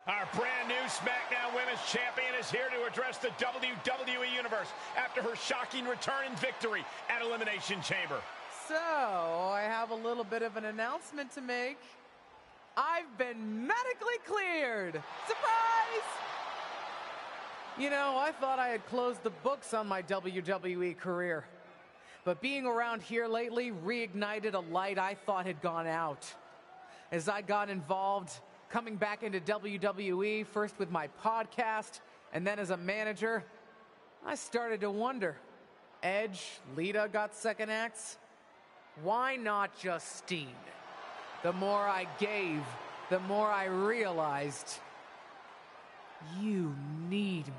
Our brand new SmackDown Women's Champion is here to address the WWE Universe after her shocking return and victory at Elimination Chamber. So, I have a little bit of an announcement to make. I've been medically cleared! Surprise! You know, I thought I had closed the books on my WWE career. But being around here lately reignited a light I thought had gone out. As I got involved, coming back into WWE, first with my podcast, and then as a manager, I started to wonder. Edge, Lita got second acts. Why not Justine? The more I gave, the more I realized, you need me.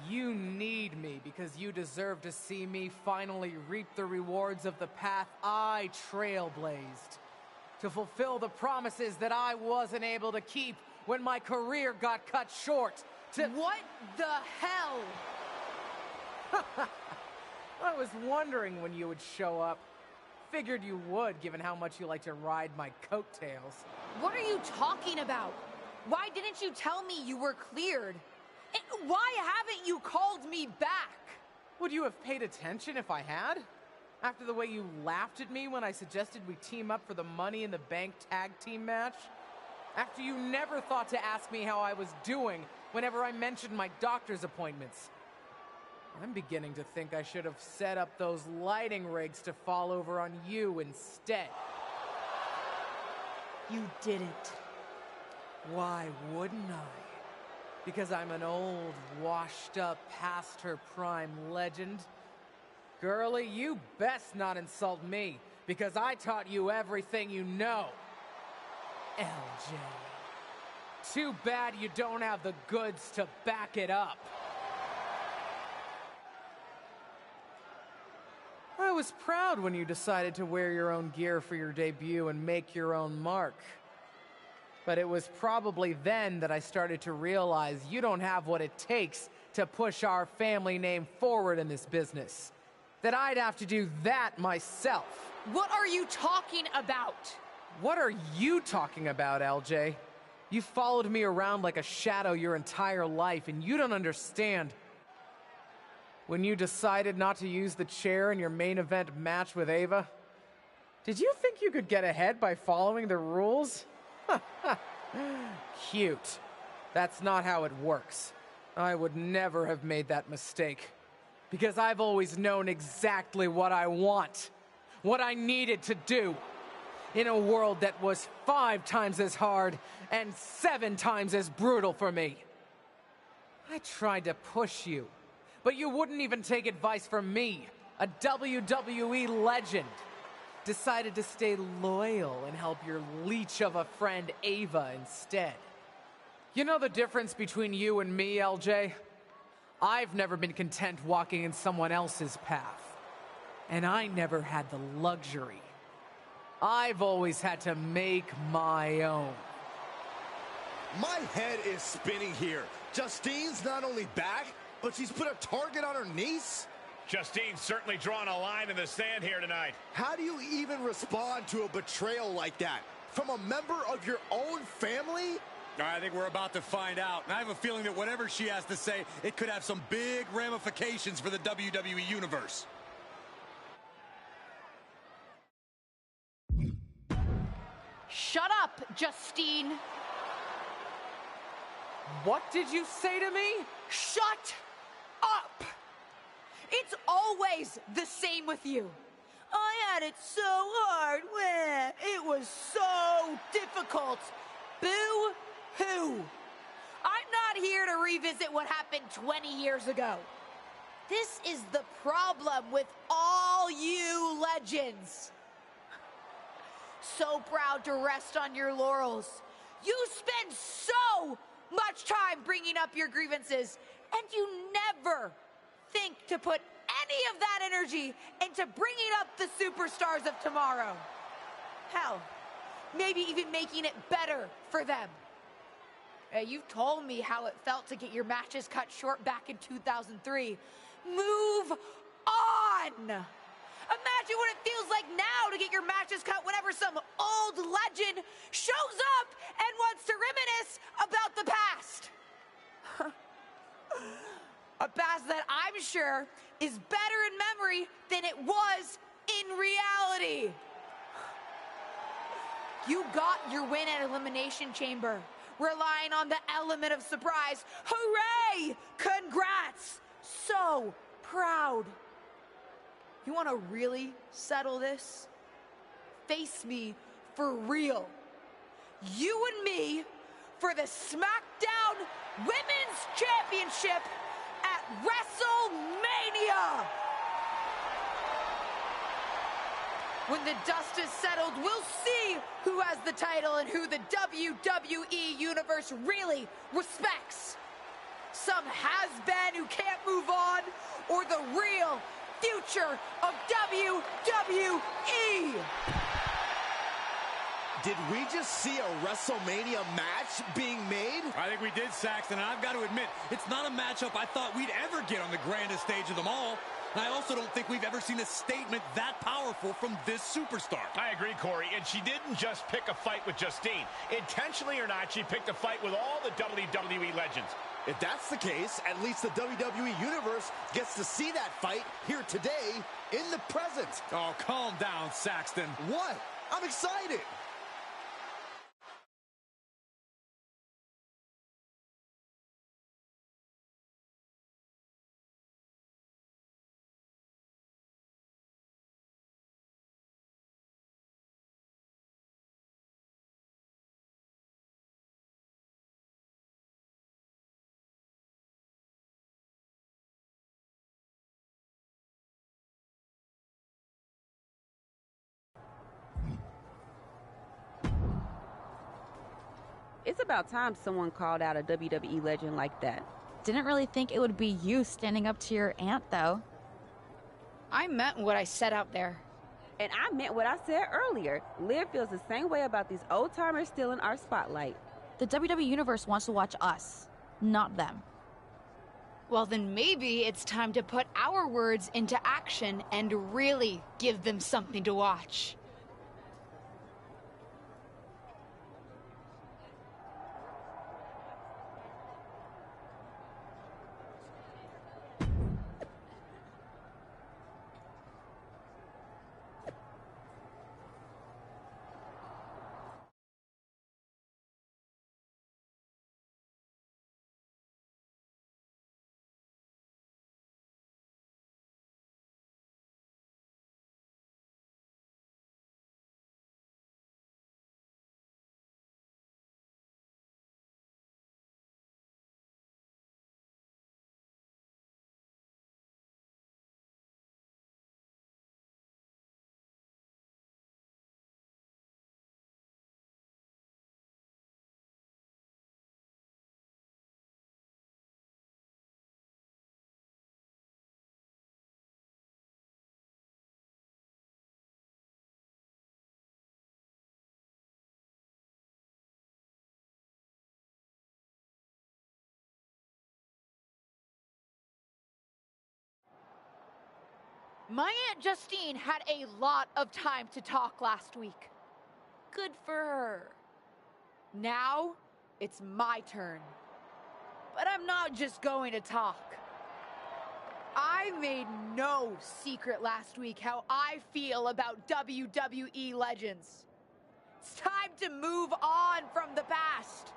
You need me because you deserve to see me finally reap the rewards of the path I trailblazed. To fulfill the promises that I wasn't able to keep when my career got cut short. What the hell? I was wondering when you would show up. Figured you would, given how much you like to ride my coattails. What are you talking about? Why didn't you tell me you were cleared? And why haven't you called me back? Would you have paid attention if I had? After the way you laughed at me when I suggested we team up for the Money in the Bank tag team match? After you never thought to ask me how I was doing whenever I mentioned my doctor's appointments? I'm beginning to think I should have set up those lighting rigs to fall over on you instead. You didn't. Why wouldn't I? Because I'm an old, washed-up, past-her-prime legend? Girlie, you best not insult me, because I taught you everything you know. LJ. Too bad you don't have the goods to back it up. I was proud when you decided to wear your own gear for your debut and make your own mark. But it was probably then that I started to realize you don't have what it takes to push our family name forward in this business. That I'd have to do that myself. What are you talking about? What are you talking about, LJ? You followed me around like a shadow your entire life, and you don't understand. When you decided not to use the chair in your main event match with Ava, did you think you could get ahead by following the rules? Cute. That's not how it works. I would never have made that mistake. Because I've always known exactly what I want. What I needed to do. In a world that was 5 times as hard and 7 times as brutal for me. I tried to push you. But you wouldn't even take advice from me, a WWE legend. Decided to stay loyal and help your leech of a friend Ava instead. You know the difference between you and me, LJ? I've never been content walking in someone else's path. And I never had the luxury. I've always had to make my own. My head is spinning here. Justine's not only back, but she's put a target on her niece? Justine's certainly drawn a line in the sand here tonight. How do you even respond to a betrayal like that? From a member of your own family? I think we're about to find out. And I have a feeling that whatever she has to say, it could have some big ramifications for the WWE Universe. Shut up, Justine. What did you say to me? Shut up! It's always the same with you. I had it so hard. It was so difficult. Boo-hoo. I'm not here to revisit what happened 20 years ago. This is the problem with all you legends. So proud to rest on your laurels. You spend so much time bringing up your grievances, and you never think to put any of that energy into bringing up the superstars of tomorrow. Hell, maybe even making it better for them. You've told me how it felt to get your matches cut short back in 2003. Move on! Imagine what it feels like now to get your matches cut whenever some old legend shows up and wants to reminisce about the past. A past that I'm sure is better in memory than it was in reality. You got your win at Elimination Chamber, relying on the element of surprise. Hooray! Congrats! So proud. You want to really settle this? Face me for real. You and me for the SmackDown Women's Championship at WrestleMania. When the dust is settled, we'll see who has the title and who the WWE Universe really respects. Some has-been who can't move on, or the real future of WWE. Did we just see a WrestleMania match being made? I think we did, Saxton, and I've got to admit, it's not a matchup I thought we'd ever get on the grandest stage of them all. And I also don't think we've ever seen a statement that powerful from this superstar. I agree, Corey, and she didn't just pick a fight with Justine. Intentionally or not, she picked a fight with all the WWE legends. If that's the case, at least the WWE Universe gets to see that fight here today in the present. Oh, calm down, Saxton. What? I'm excited. It's about time someone called out a WWE legend like that. Didn't really think it would be you standing up to your aunt, though. I meant what I said out there. And I meant what I said earlier. Liv feels the same way about these old-timers stealing our spotlight. The WWE Universe wants to watch us, not them. Well, then maybe it's time to put our words into action and really give them something to watch. My Aunt Justine had a lot of time to talk last week. Good for her. Now, it's my turn. But I'm not just going to talk. I made no secret last week how I feel about WWE legends. It's time to move on from the past.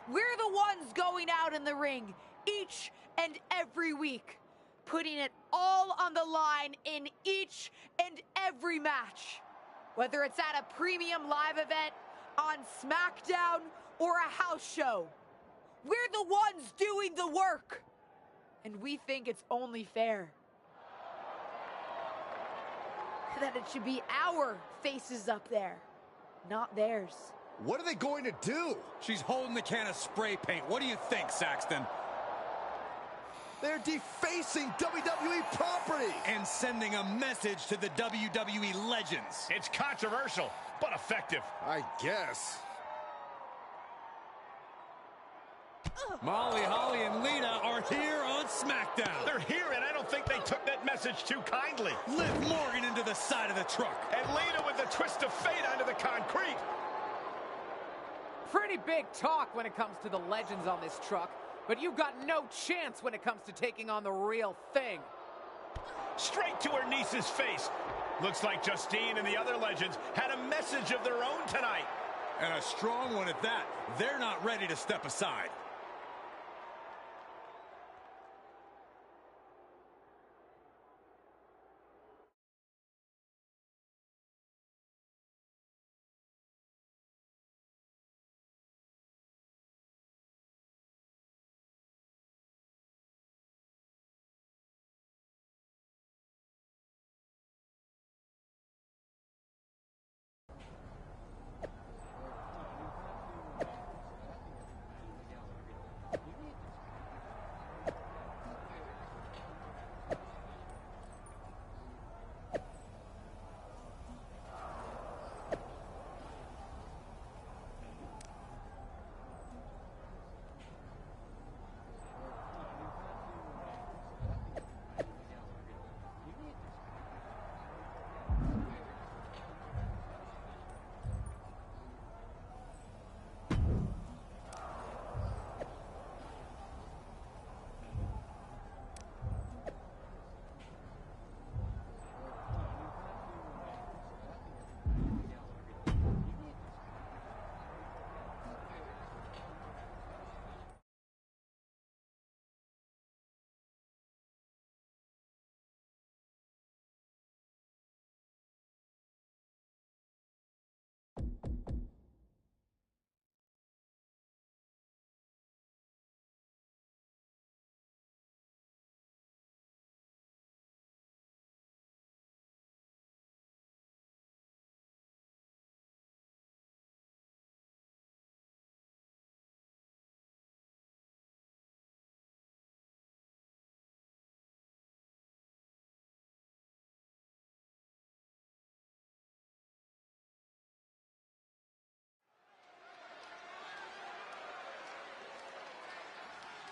We're the ones going out in the ring each and every week, putting it all on the line in each and every match. Whether it's at a premium live event, on SmackDown, or a house show. We're the ones doing the work. And we think it's only fair that it should be our faces up there, not theirs. What are they going to do? She's holding the can of spray paint. What do you think, Saxton? They're defacing WWE property. And sending a message to the WWE legends. It's controversial, but effective. I guess. Molly, Holly, and Lita are here on SmackDown. They're here, and I don't think they took that message too kindly. Liv Morgan into the side of the truck. And Lita with the twist of fate onto the concrete. Pretty big talk when it comes to the legends on this truck, but you've got no chance when it comes to taking on the real thing. Straight to her niece's face. Looks like Justine and the other legends had a message of their own tonight. And a strong one at that. They're not ready to step aside.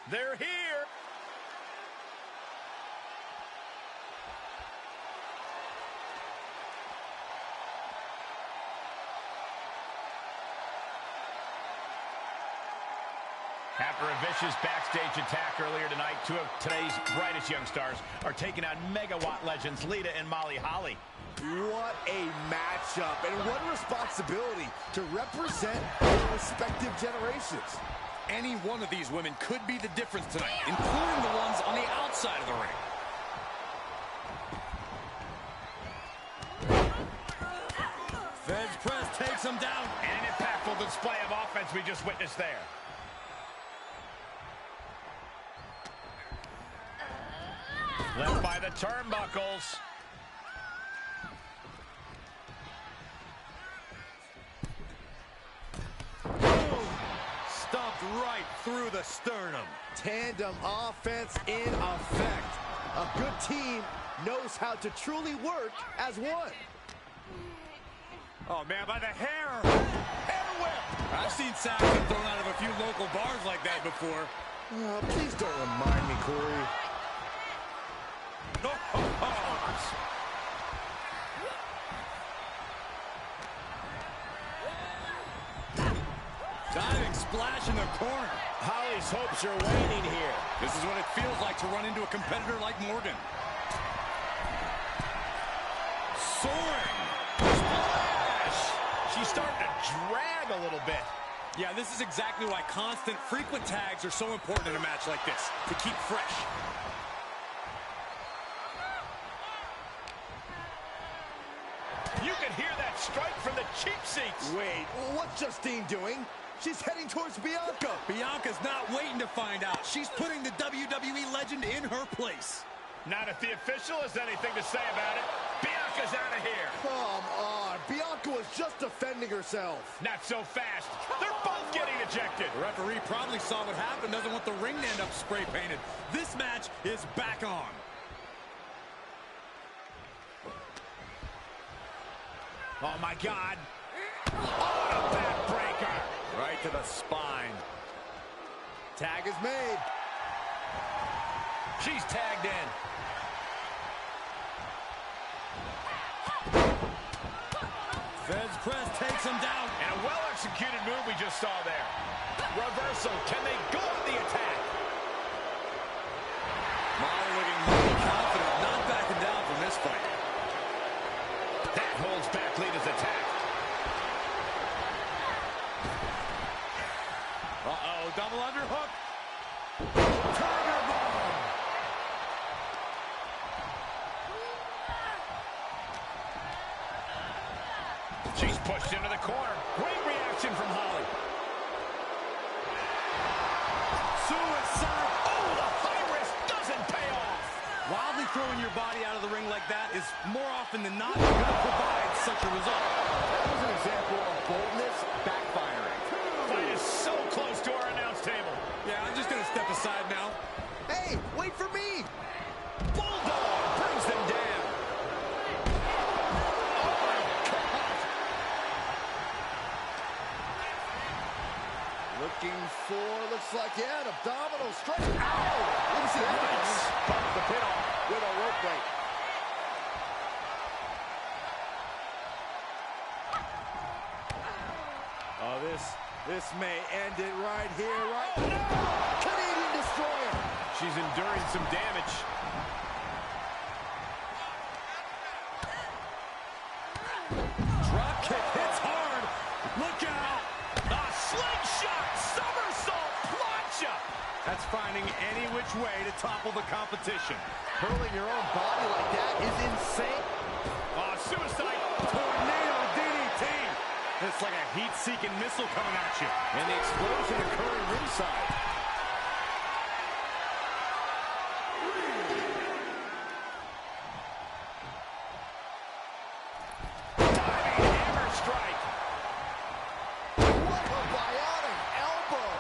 They're here. After a vicious backstage attack earlier tonight, two of today's brightest young stars are taking on megawatt legends Lita and Molly Holly. What a matchup, and what a responsibility to represent their respective generations. Any one of these women could be the difference tonight, including the ones on the outside of the ring. Feds press takes him down. And an impactful display of offense we just witnessed there. Left by the turnbuckles. Stumped right through the sternum. Tandem offense in effect. A good team knows how to truly work as one. Oh, man, by the hair. Hair whip. I've seen Saxon thrown out of a few local bars like that before. Please don't remind me, Corey. Diving splash in the corner. Holly's hopes are waning here. This is what it feels like to run into a competitor like Morgan. Soaring. Splash! She's starting to drag a little bit. Yeah, this is exactly why constant, frequent tags are so important in a match like this, to keep fresh. You can hear that strike from the cheap seats. Wait, what's Justine doing? She's heading towards Bianca. Bianca's not waiting to find out. She's putting the WWE legend in her place. Not if the official has anything to say about it. Bianca's out of here. Come on, Bianca was just defending herself. Not so fast. They're both getting ejected. The referee probably saw what happened, doesn't want the ring to end up spray painted. This match is back on. Oh, my God. Oh, a backbreaker. Right to the spine. Tag is made. She's tagged in. Feds press takes him down. And a well-executed move we just saw there. Reversal. Can they go on the attack? Molly looking really confident, not backing down from this fight. That holds back Lita's attack. Uh-oh, double underhook. Tiger bomb. She's pushed into the corner. Great reaction from Holly. Suicide. Oh, the high risk doesn't pay off. Wildly throwing your body out of the ring like that is more often than not going to provide such a result. That was an example of boldness backfiring. Fight is so close to our announce table. Yeah, I'm just going to step aside now. Hey, wait for me. Bulldog brings them down. Oh, my God. Looking for, looks like, yeah, an abdominal strike. Ow! Didn't see that. Nice. Bumped the pin off With a rope break. Oh, this may end it right here, right? Oh, no! Canadian Destroyer. She's enduring some damage. Drop kick hits hard. Look out. A slingshot somersault plancha. That's finding any which way to topple the competition. Hurling your own body like that is insane. Suicide. Tornado DDT. It's like a heat-seeking missile coming at you. And the explosion occurring ringside. Diving hammer strike. What a bionic elbow.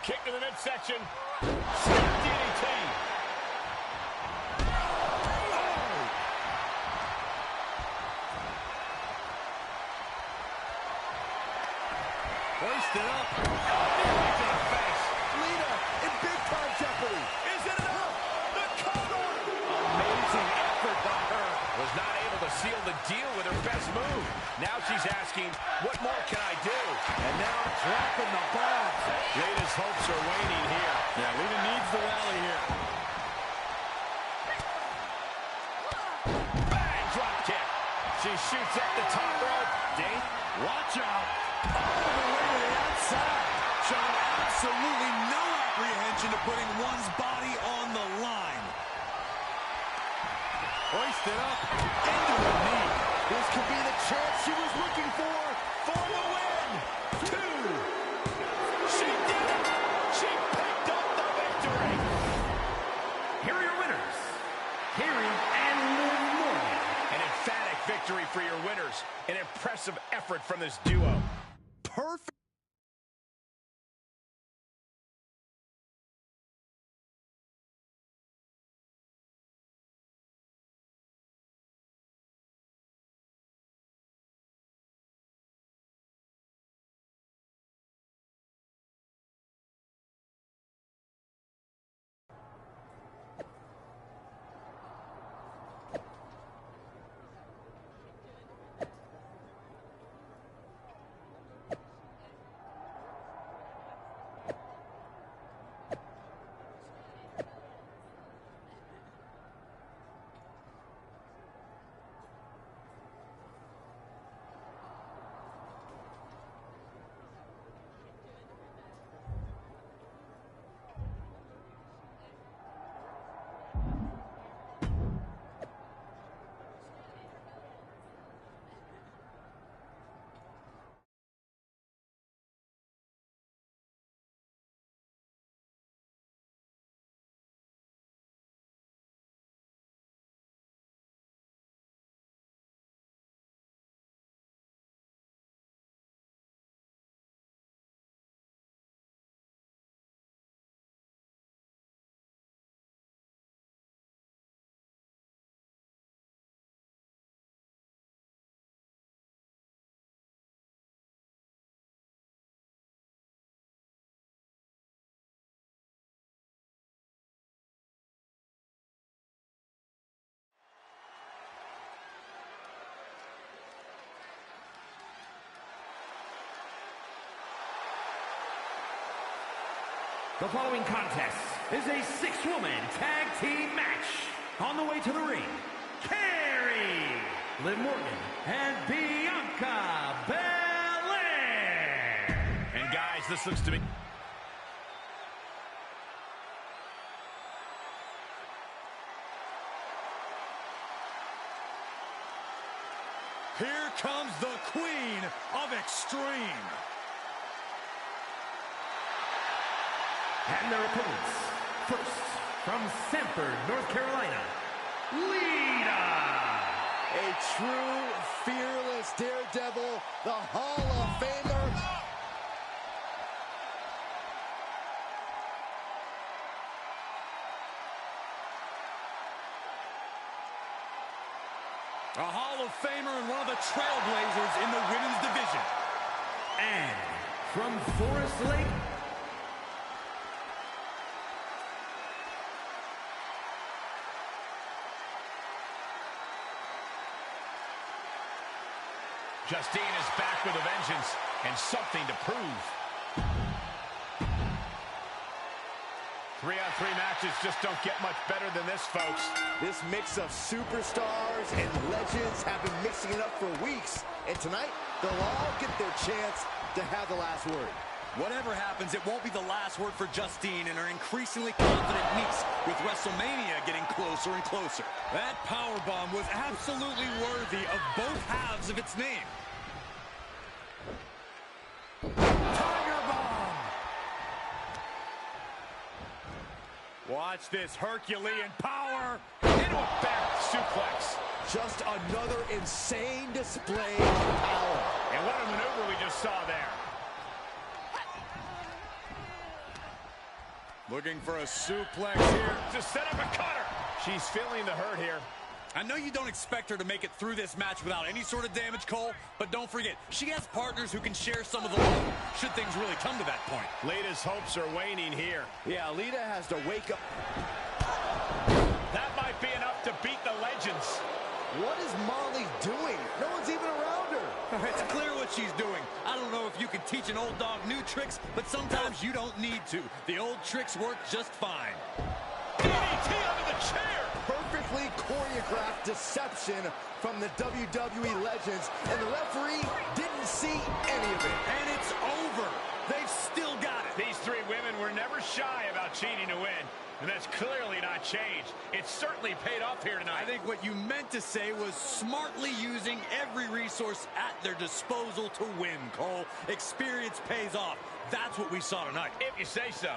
Kick to the midsection. Snap DDT. Hoisted up. Right to the face. Lita in big time jeopardy. Is it enough? The cover. Amazing effort by her. Was not able to seal the deal with her best move. Now she's asking, what more can I do? And now dropping the bomb. Lita's hopes are waning here. Yeah, Lita needs the rally here. Bang, drop kick. She shoots up the top rope. Dane, Watch out. All the way to the outside. Showing absolutely no apprehension to putting one's body on the line. Hoisted up into a knee. This could be the chance she was looking for. for the win. 2. She did it. She picked up the victory. Here are your winners, Carrie and Liv Morgan. An emphatic victory for your winners. An impressive effort from this duo. Perfect. The following contest is a six-woman tag team match. On the way to the ring, Carrie, Liv Morgan, and Bianca Belair. And guys, this looks to be... Here comes the Queen of Extreme. And their opponents, first, from Sanford, North Carolina, Lita. A true, fearless daredevil, the Hall of Famer. A Hall of Famer and one of the trailblazers in the women's division. And from Forest Lake, Justine is back with a vengeance and something to prove. 3-on-3 matches just don't get much better than this, folks. This mix of superstars and legends have been mixing it up for weeks. And tonight, they'll all get their chance to have the last word. Whatever happens, it won't be the last word for Justine and her increasingly confident niece, with WrestleMania getting closer and closer. That powerbomb was absolutely worthy of both halves of its name. Tiger Bomb! Watch this Herculean power. Into a back suplex. Just another insane display of power. And what a maneuver we just saw there. Looking for a suplex here. To set up a cutter. She's feeling the hurt here. I know you don't expect her to make it through this match without any sort of damage, Cole, but don't forget, she has partners who can share some of the load, should things really come to that point. Lita's hopes are waning here. Yeah, Lita has to wake up. That might be enough to beat the legends. What is Molly doing? No one's even around her. It's clear what she's doing. I don't know if you can teach an old dog new tricks, but sometimes you don't need to. The old tricks work just fine. DDT under the chair. Perfectly choreographed deception from the WWE legends, and the referee didn't see any of it. And it's over. They've still got it. These three women were never shy about cheating to win, and that's clearly not changed. It's certainly paid off here tonight. I think what you meant to say was smartly using every resource at their disposal to win, Cole. Experience pays off. That's what we saw tonight. If you say so.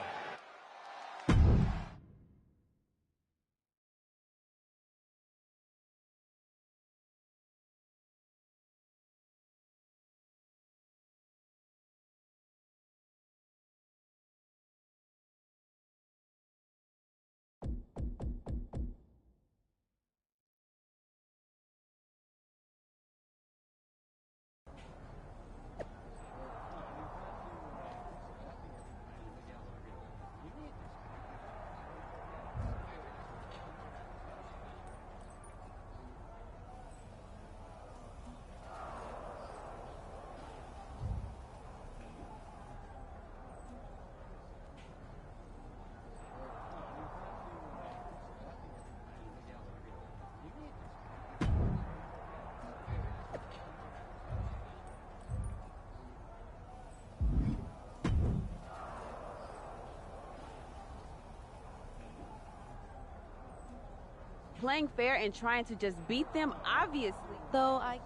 Playing fair and trying to just beat them, obviously. Though I...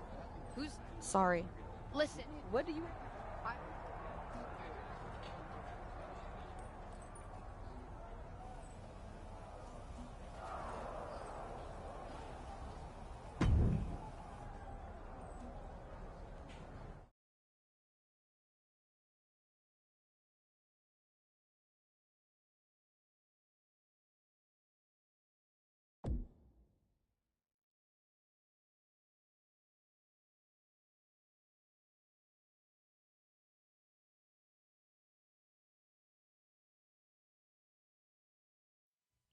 Who's... Sorry. Listen. What do you...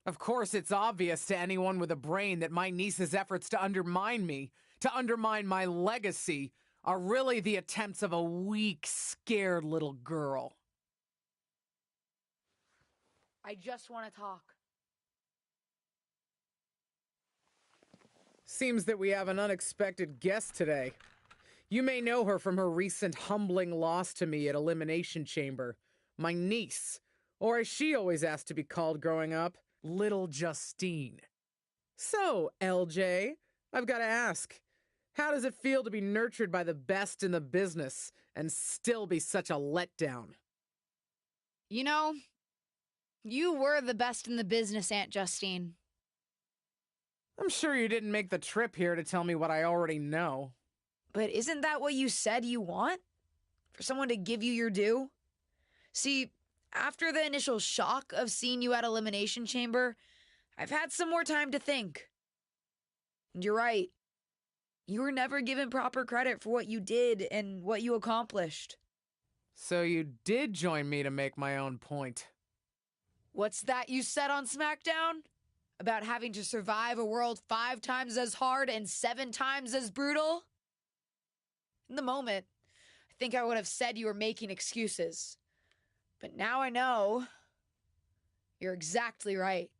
Of course, it's obvious to anyone with a brain that my niece's efforts to undermine me, to undermine my legacy, are really the attempts of a weak, scared little girl. I just want to talk. Seems that we have an unexpected guest today. You may know her from her recent humbling loss to me at Elimination Chamber. My niece, or as she always asked to be called growing up, Little Justine. So, LJ, I've got to ask, how does it feel to be nurtured by the best in the business and still be such a letdown? You know, you were the best in the business, Aunt Justine. I'm sure you didn't make the trip here to tell me what I already know. But isn't that what you said you want? For someone to give you your due? See, after the initial shock of seeing you at Elimination Chamber, I've had some more time to think. And you're right. You were never given proper credit for what you did and what you accomplished. So you did join me to make my own point. What's that you said on SmackDown? About having to survive a world 5 times as hard and 7 times as brutal? In the moment, I think I would have said you were making excuses. But now I know you're exactly right.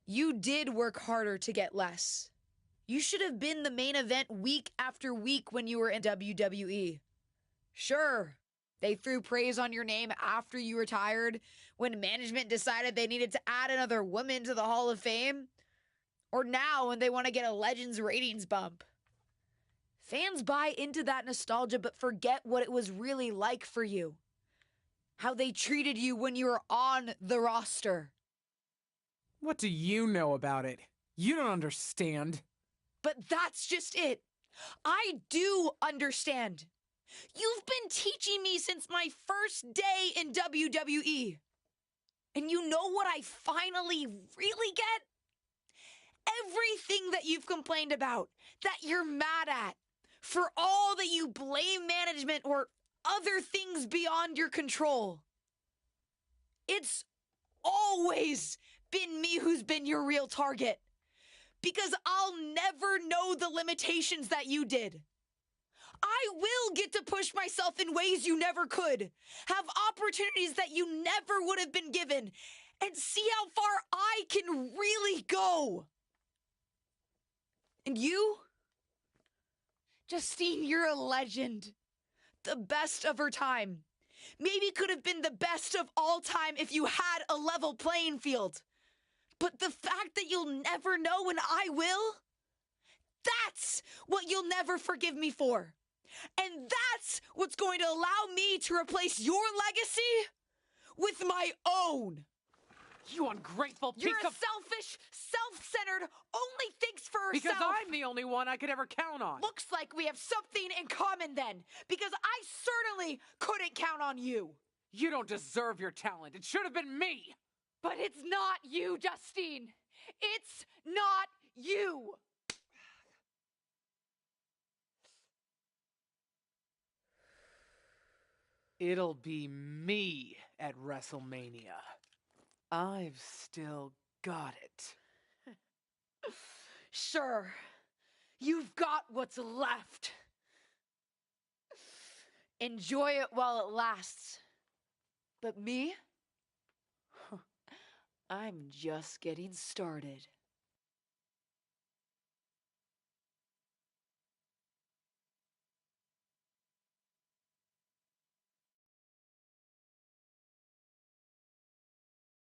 You did work harder to get less. You should have been the main event week after week when you were in WWE. Sure, they threw praise on your name after you retired, when management decided they needed to add another woman to the Hall of Fame. Or now when they want to get a Legends ratings bump. Fans buy into that nostalgia but forget what it was really like for you. How they treated you when you were on the roster. What do you know about it? You don't understand. But that's just it. I do understand. You've been teaching me since my first day in WWE. And you know what I finally really get? Everything that you've complained about, that you're mad at, for all that you blame management or other things beyond your control. It's always been me who's been your real target. Because I'll never know the limitations that you did. I will get to push myself in ways you never could, have opportunities that you never would have been given, and see how far I can really go. And you? Justine, you're a legend. The best of her time. Maybe could have been the best of all time if you had a level playing field. But the fact that you'll never know and I will, that's what you'll never forgive me for. And that's what's going to allow me to replace your legacy with my own. You ungrateful piece You're a of... selfish, self-centered, only thinks for herself. Because I'm the only one I could ever count on. Looks like we have something in common then, because I certainly couldn't count on you. You don't deserve your talent. It should have been me. But it's not you, Justine. It's not you. It'll be me at WrestleMania. I've still got it. Sure, you've got what's left. Enjoy it while it lasts. But me? I'm just getting started.